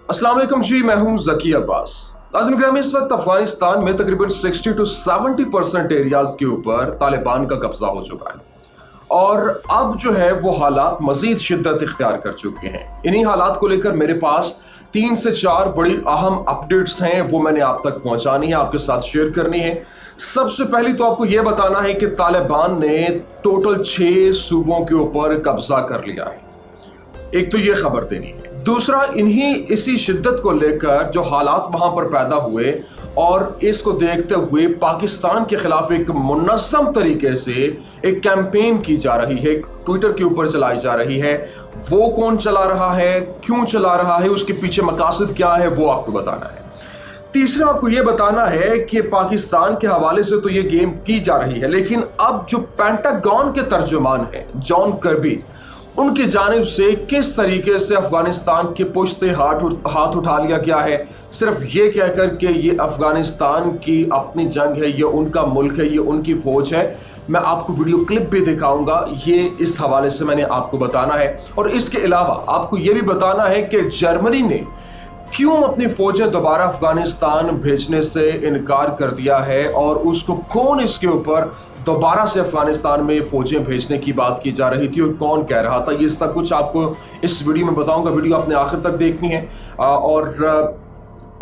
السلام علیکم جی، میں ہوں ذکی عباس۔ ناظرین گرامی، اس وقت افغانستان میں تقریباً 60 to 70% ایریاز کے اوپر طالبان کا قبضہ ہو چکا ہے، اور اب جو ہے وہ حالات مزید شدت اختیار کر چکے ہیں۔ انہی حالات کو لے کر میرے پاس 3 سے 4 بڑی اہم اپڈیٹس ہیں، وہ میں نے آپ تک پہنچانی ہے، آپ کے ساتھ شیئر کرنی ہے۔ سب سے پہلی تو آپ کو یہ بتانا ہے کہ طالبان نے ٹوٹل 6 صوبوں کے اوپر قبضہ کر لیا ہے۔ ایک تو یہ خبر دینی ہے۔ دوسرا، اسی شدت کو لے کر جو حالات وہاں پر پیدا ہوئے اور اس کو دیکھتے ہوئے پاکستان کے خلاف ایک منظم طریقے سے ایک کیمپین کی جا رہی ہے، ٹویٹر کے اوپر چلائی جا رہی ہے۔ وہ کون چلا رہا ہے، کیوں چلا رہا ہے، اس کے پیچھے مقاصد کیا ہے، وہ آپ کو بتانا ہے۔ تیسرا، آپ کو یہ بتانا ہے کہ پاکستان کے حوالے سے تو یہ گیم کی جا رہی ہے، لیکن اب جو پینٹاگون کے ترجمان ہیں جان کربی، ان کی جانب سے کس طریقے سے افغانستان کے پشت ہاتھ اٹھا لیا گیا ہے، صرف یہ کہہ کر کہ یہ افغانستان کی اپنی جنگ ہے، یہ ان کا ملک ہے، یہ ان کی فوج ہے۔ میں آپ کو ویڈیو کلپ بھی دکھاؤں گا، یہ اس حوالے سے میں نے آپ کو بتانا ہے۔ اور اس کے علاوہ آپ کو یہ بھی بتانا ہے کہ جرمنی نے کیوں اپنی فوجیں دوبارہ افغانستان بھیجنے سے انکار کر دیا ہے، اور اس کو کون اس کے اوپر دوبارہ سے افغانستان میں فوجیں بھیجنے کی بات کی جا رہی تھی اور کون کہہ رہا تھا۔ یہ سب کچھ آپ کو اس ویڈیو میں بتاؤں گا، ویڈیو آپ نے آخر تک دیکھنی ہے۔ اور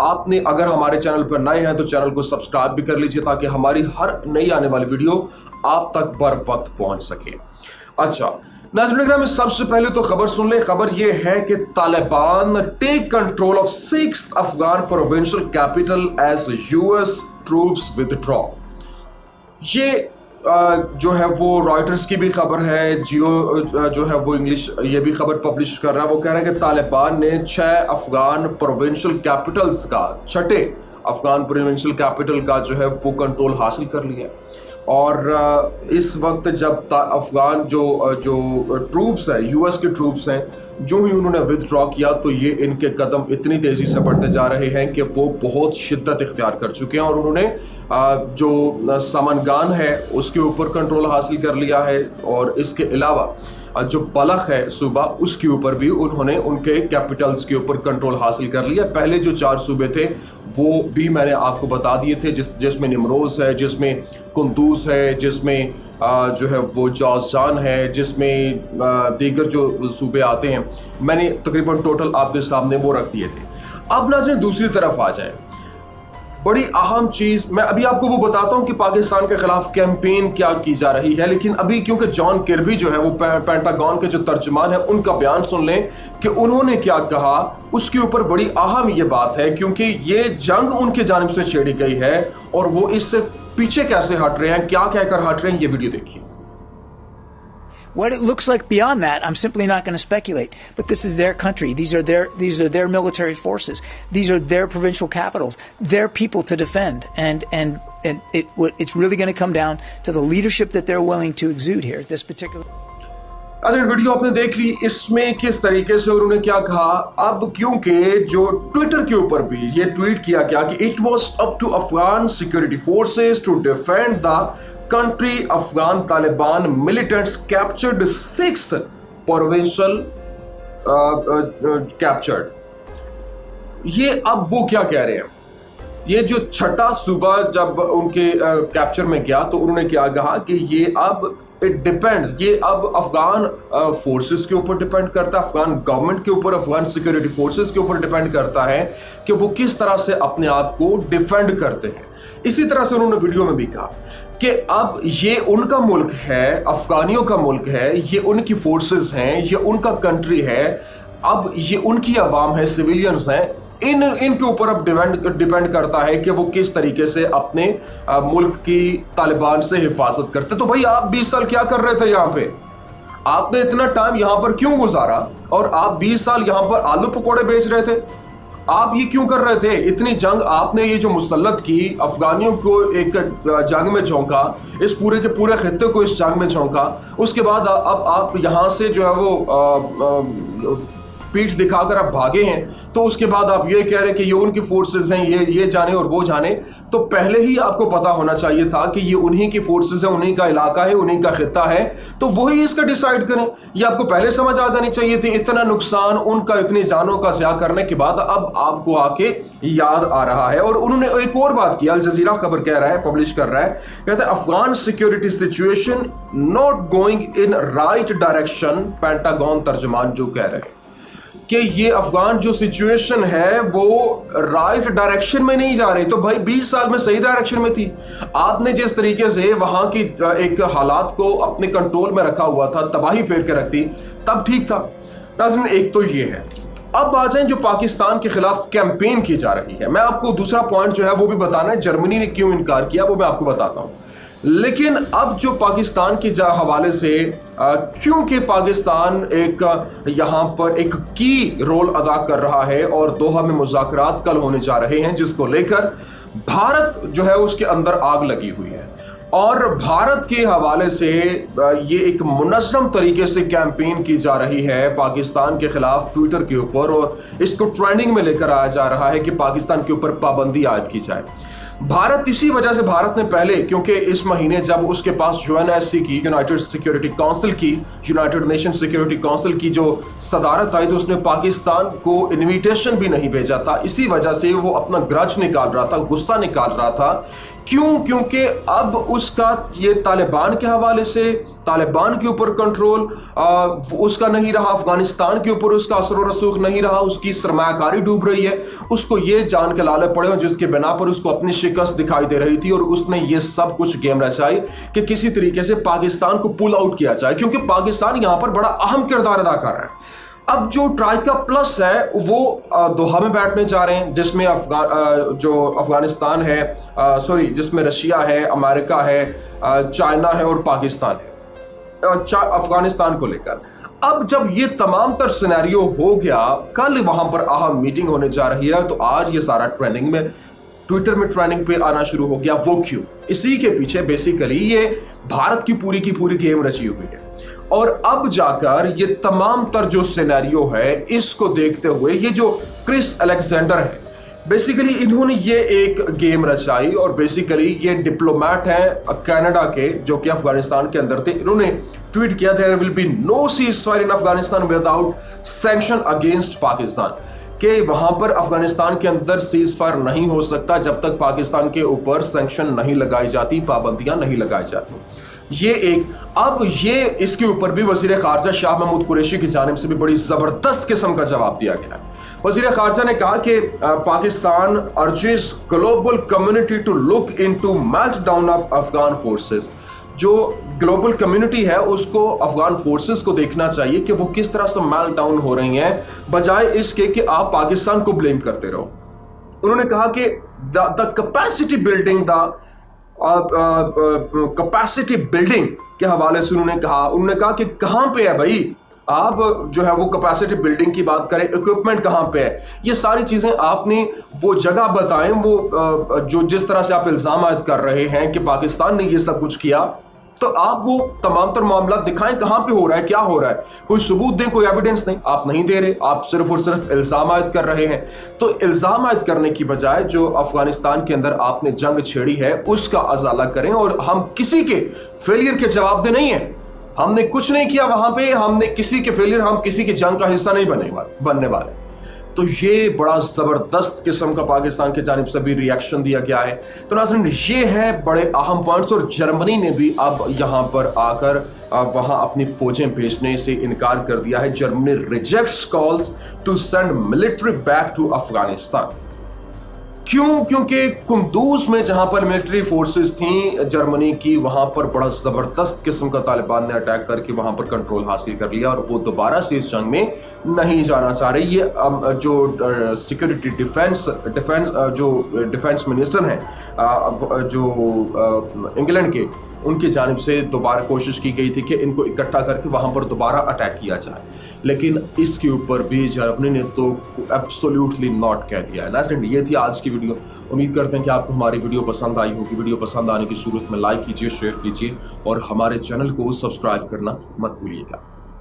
آپ نے اگر ہمارے چینل پر نئے ہیں تو چینل کو سبسکرائب بھی کر لیجئے تاکہ ہماری ہر نئی آنے والی ویڈیو آپ تک بر وقت پہنچ سکے۔ اچھا ناظرین گرامی، سب سے پہلے تو خبر سن لیں۔ خبر یہ ہے کہ Taliban take control of 6th Afghan provincial capital as US troops withdraw۔ یہ جو ہے وہ رائٹرز کی بھی خبر ہے، جیو جو ہے وہ انگلش یہ بھی خبر پبلش کر رہا ہے۔ وہ کہہ رہا ہے کہ طالبان نے 6 افغان پروونشل کیپٹلز کا، 6 افغان پروونشل کیپٹل کا جو ہے وہ کنٹرول حاصل کر لیا۔ اور اس وقت جب افغان جو ٹروپس ہیں، US کے ٹروپس ہیں، جو ہی انہوں نے ودرا کیا تو یہ ان کے قدم اتنی تیزی سے بڑھتے جا رہے ہیں کہ وہ بہت شدت اختیار کر چکے ہیں، اور انہوں نے جو سمنگان ہے اس کے اوپر کنٹرول حاصل کر لیا ہے، اور اس کے علاوہ جو بلخ ہے صوبہ، اس کے اوپر بھی انہوں نے ان کے کیپٹلز کے اوپر کنٹرول حاصل کر لیا۔ پہلے جو 4 صوبے تھے وہ بھی میں نے آپ کو بتا دیے تھے، جس میں نمروز ہے، جس میں قندوز ہے، جس میں جو ہے وہ جازجان ہے، جس میں دیگر جو صوبے آتے ہیں، میں نے تقریباً ٹوٹل آپ کے سامنے وہ رکھ دیے تھے۔ اب ناظرین دوسری طرف آ جائیں، بڑی اہم چیز میں ابھی آپ کو وہ بتاتا ہوں کہ پاکستان کے خلاف کیمپین کیا کی جا رہی ہے، لیکن ابھی کیونکہ جان کربی جو ہے وہ پینٹاگون کے جو ترجمان ہیں، ان کا بیان سن لیں کہ انہوں نے کیا کہا۔ اس کے اوپر بڑی اہم یہ بات ہے کیونکہ یہ جنگ ان کی جانب سے چھیڑی گئی ہے، اور وہ اس سے پیچھے کیسے ہٹ رہے ہیں، کیا کہہ کر ہٹ رہے ہیں، یہ ویڈیو دیکھیے۔ What it looks like beyond that, I'm simply not going to speculate. But this is their country. These are their military forces. These are their provincial capitals. Their people to defend. And it's really going to come down to the leadership that they're willing to exude here. This particular. اچھا video آپ نے دیکھ لی، اس میں کس طریقے سے انہوں نے کیا کہا۔ اب کیونکہ جو ٹویٹر کے اوپر بھی یہ ٹویٹ کیا گیا کہ it was up to Afghan security forces to defend the country, Afghan Taliban militants captured 6th provincial captured۔ یہ اب وہ کیا کہہ رہے ہیں، یہ جو 6واں صوبہ جب ان کے کیپچر میں گیا تو انہوں نے کیا کہا کہ یہ اب it depends، یہ اب افغان فورسز کے اوپر ڈیپینڈ کرتا ہے، افغان گورنمنٹ کے اوپر، افغان سیکورٹی فورسز کے اوپر ڈیپینڈ کرتا ہے کہ وہ کس طرح سے اپنے آپ کو ڈیفینڈ کرتے ہیں۔ اسی طرح سے انہوں نے ویڈیو میں بھی کہا کہ اب یہ ان کا ملک ہے، افغانیوں کا ملک ہے، یہ ان کی فورسز ہیں، یہ ان کا کنٹری ہے، اب یہ ان کی عوام ہے، سویلینز ہیں، ان کے اوپر اب ڈیپینڈ کرتا ہے کہ وہ کس طریقے سے اپنے ملک کی طالبان سے حفاظت کرتے۔ تو بھائی آپ 20 سال کیا کر رہے تھے یہاں پہ؟ آپ نے اتنا ٹائم یہاں پر کیوں گزارا، اور آپ 20 سال یہاں پر آلو پکوڑے بیچ رہے تھے؟ آپ یہ کیوں کر رہے تھے؟ اتنی جنگ آپ نے یہ جو مسلط کی، افغانیوں کو ایک جنگ میں جھونکا، اس پورے کے پورے خطے کو اس جنگ میں جھونکا، اس کے بعد اب آپ یہاں سے جو ہے وہ پیٹھ دکھا کر آپ بھاگے ہیں تو اس کے بعد آپ یہ کہہ رہے ہیں کہ یہ ان کی فورسز ہیں, یہ جانے اور وہ جانے, تو پہلے ہی آپ کو پتا ہونا چاہیے تھا کہ یہ انہی کی فورسز ہیں, انہی کا علاقہ ہے, انہی کا خطہ ہے, تو وہی اس کا ڈیسائیڈ کریں. یہ آپ کو پہلے سمجھ آ جانی چاہیے تھی. اتنا نقصان ان کا اتنی جانوں کا ضیاع کرنے کے بعد اب آپ کو آ کے یاد آ رہا ہے. اور انہوں نے ایک اور بات کی, الجزیرہ خبر کہہ رہا ہے, پبلش کر رہا ہے, کہتا ہے Afghan security situation not going in right direction. Pentagon ترجمان جو کہہ رہے ہیں کہ یہ افغان جو سچویشن ہے وہ رائٹ ڈائریکشن میں نہیں جا رہی. تو بھائی 20 سال میں صحیح ڈائریکشن میں تھی. آپ نے جس طریقے سے وہاں کی ایک حالات کو اپنے کنٹرول میں رکھا ہوا تھا, تباہی پھیر کے رکھتی, تب ٹھیک تھا. ناظرین ایک تو یہ ہے. اب آ جائیں جو پاکستان کے خلاف کیمپین کی جا رہی ہے. میں آپ کو دوسرا پوائنٹ جو ہے وہ بھی بتانا ہے, جرمنی نے کیوں انکار کیا وہ میں آپ کو بتاتا ہوں. لیکن اب جو پاکستان کے حوالے سے کیونکہ پاکستان ایک یہاں پر ایک کی رول ادا کر رہا ہے اور دوحہ میں مذاکرات کل ہونے جا رہے ہیں جس کو لے کر بھارت جو ہے اس کے اندر آگ لگی ہوئی ہے, اور بھارت کے حوالے سے یہ ایک منظم طریقے سے کیمپین کی جا رہی ہے پاکستان کے خلاف ٹویٹر کے اوپر, اور اس کو ٹرینڈنگ میں لے کر آیا جا رہا ہے کہ پاکستان کے اوپر پابندی عائد کی جائے. بھارت اسی وجہ سے بھارت نے پہلے, کیونکہ اس مہینے جب اس کے پاس UNSC کی یونائٹڈ سیکیورٹی کونسل کی یونائٹڈ نیشن سیکیورٹی کونسل کی جو صدارت آئی تو اس نے پاکستان کو انویٹیشن بھی نہیں بھیجا تھا. اسی وجہ سے وہ اپنا گرج نکال رہا تھا, غصہ نکال رہا تھا. کیوں؟ کیونکہ اب اس کا یہ طالبان کے حوالے سے, طالبان کے اوپر کنٹرول اس کا نہیں رہا, افغانستان کے اوپر اس کا اثر و رسوخ نہیں رہا, اس کی سرمایہ کاری ڈوب رہی ہے. اس کو یہ جان کے لالے پڑے جس کے بنا پر اس کو اپنی شکست دکھائی دے رہی تھی, اور اس نے یہ سب کچھ گیم رچائی کہ کسی طریقے سے پاکستان کو پل آؤٹ کیا جائے, کیونکہ پاکستان یہاں پر بڑا اہم کردار ادا کر رہا ہے. اب جو ٹرائیکا پلس ہے وہ دوحہ میں بیٹھنے جا رہے ہیں, جس میں جو افغانستان ہے, جس میں رشیا ہے, امریکہ ہے, چائنا ہے اور پاکستان ہے, افغانستان کو لے کر. اب جب یہ تمام تر سینیریو ہو گیا, کل وہاں پر اہم میٹنگ ہونے جا رہی ہے, تو آج یہ سارا ٹرینڈنگ میں ٹویٹر میں ٹرینڈنگ پہ آنا شروع ہو گیا. وہ کیوں؟ اسی کے پیچھے بیسیکلی یہ بھارت کی پوری گیم رچی ہوئی ہے. اور اب جا کر یہ تمام تر جو سینیریو ہے اس کو دیکھتے ہوئے یہ جو کرس الیگزینڈر ہے, بیسیکلی انہوں نے یہ ایک گیم رچائی, اور بیسیکلی یہ ڈپلومیٹ ہیں کینیڈا کے جو کہ افغانستان کے اندر تھے. انہوں نے ٹویٹ کیا there will be no ceasefire in Afghanistan without sanction against Pakistan, کہ وہاں پر افغانستان کے اندر سیز فائر نہیں ہو سکتا جب تک پاکستان کے اوپر سینکشن نہیں لگائی جاتی, پابندیاں نہیں لگائی جاتی. یہ ایک اب یہ اس کے اوپر بھی وزیر خارجہ شاہ محمود قریشی کی جانب سے بھی بڑی زبردست قسم کا جواب دیا گیا ہے. وزیر خارجہ نے کہا کہ Pakistan urges global community to look into meltdown of Afghan forces. جو گلوبل کمیونٹی ہے اس کو افغان فورسز کو دیکھنا چاہیے کہ وہ کس طرح سے میلٹ ڈاؤن ہو رہی ہیں, بجائے اس کے کہ آپ پاکستان کو بلیم کرتے رہو. انہوں نے کہا کہ the capacity building capacity building کے حوالے سے انہوں نے کہا کہ کہاں پہ ہے بھائی, آپ جو ہے وہ کیپیسٹی بلڈنگ کی بات کریں, اکوپمنٹ کہاں پہ ہے, یہ ساری چیزیں آپ نے وہ جگہ بتائیں. وہ جو جس طرح سے آپ الزام عائد کر رہے ہیں کہ پاکستان نے یہ سب کچھ کیا, تو آپ وہ تمام تر معاملات دکھائیں کہاں پہ ہو رہا ہے, کیا ہو رہا ہے, کوئی ثبوت دیں, کوئی ایویڈنس نہیں, آپ نہیں دے رہے, آپ صرف اور صرف الزام عائد کر رہے ہیں. تو الزام عائد کرنے کی بجائے جو افغانستان کے اندر آپ نے جنگ چھیڑی ہے اس کا ازالہ کریں. اور ہم کسی کے فیلئر کے جواب دہ نہیں ہیں, ہم نے کچھ نہیں کیا وہاں پہ, ہم نے کسی کے فیلئر, ہم کسی کی جنگ کا حصہ نہیں بننے والے. تو یہ بڑا زبردست قسم کا پاکستان کی جانب سے بھی ریاکشن دیا گیا ہے. تو ناظرین یہ ہے بڑے اہم پوائنٹس, اور جرمنی نے بھی اب یہاں پر آ کر وہاں اپنی فوجیں بھیجنے سے انکار کر دیا ہے. Germany rejects calls to send military back to Afghanistan. کیوں؟ کیونکہ قندوز میں جہاں پر ملٹری فورسز تھیں جرمنی کی, وہاں پر بڑا زبردست قسم کا طالبان نے اٹیک کر کے وہاں پر کنٹرول حاصل کر لیا, اور وہ دوبارہ سے اس جنگ میں نہیں جانا چاہ رہے. یہ جو سیکورٹی ڈیفینس منسٹر ہیں جو انگلینڈ کے, ان کی جانب سے دوبارہ کوشش کی گئی تھی کہ ان کو اکٹھا کر کے وہاں پر دوبارہ اٹیک کیا جائے, لیکن اس کے اوپر بھی جرمنی نے تو ایبسولوٹلی ناٹ کہہ دیا ہے. ناظرین یہ تھی آج کی ویڈیو, امید کرتے ہیں کہ آپ کو ہماری ویڈیو پسند آئی ہوگی. ویڈیو پسند آنے کی صورت میں لائک کیجیے, شیئر کیجیے, اور ہمارے چینل کو سبسکرائب کرنا مت بھولیے گا.